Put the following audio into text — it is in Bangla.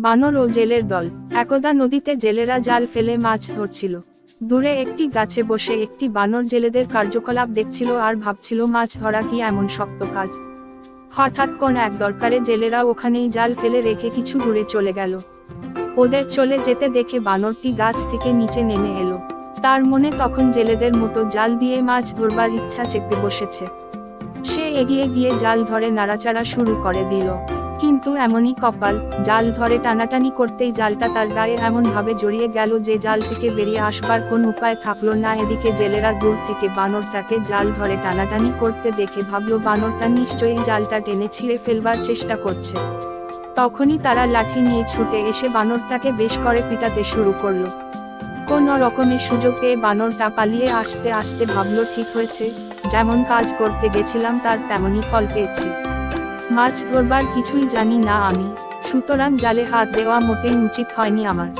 বানর ও জেলের দল। একদা নদীতে জেলেরা জাল ফেলে মাছ ধরছিল। দূরে একটি গাছে বসে একটি বানর জেলেদের কার্যকলাপ দেখছিল আর ভাবছিল মাছ ধরা কি এমন শক্ত কাজ। হঠাৎ কোন এক দরকারে জেলেরা ওখানেই জাল ফেলে রেখে কিছু দূরে চলে গেল। ওদের চলে যেতে দেখে বানরটি গাছ থেকে নিচে নেমে এলো। তার মনে তখন জেলেদের মতো জাল দিয়ে মাছ ধরবার ইচ্ছা চেপে বসেছে। সে এগিয়ে গিয়ে জাল ধরে নাড়াচাড়া শুরু করে দিল। কিন্তু এমনই কপাল, জাল ধরে টানাটানি করতেই জালটা তার গায়ে এমন ভাবে জড়িয়ে গেল যে জাল থেকে বেরিয়ে আসবার কোন উপায় থাকলো না। এদিকে জেলেরা দূর থেকে বানরটাকে জাল ধরে টানাটানি করতে দেখে ভাবলো বানরটা নিশ্চয়ই জালটা টেনে ছিঁড়ে ফেলবার চেষ্টা করছে। তখনই তারা লাঠি নিয়ে ছুটে এসে বানরটাকে বেশ করে পিটাতে শুরু করলো। কোন রকমের সুযোগ পেয়ে বানরটা পালিয়ে আসতে আসতে ভাবলো ঠিক হয়েছে, যেমন কাজ করতে গেছিলাম তার তেমনই ফল পেয়েছি। মাছ ধরবার কিছুই জানি না আমি, সুতরাং জালে হাত দেওয়া মোটেই উচিত হয়নি আমার।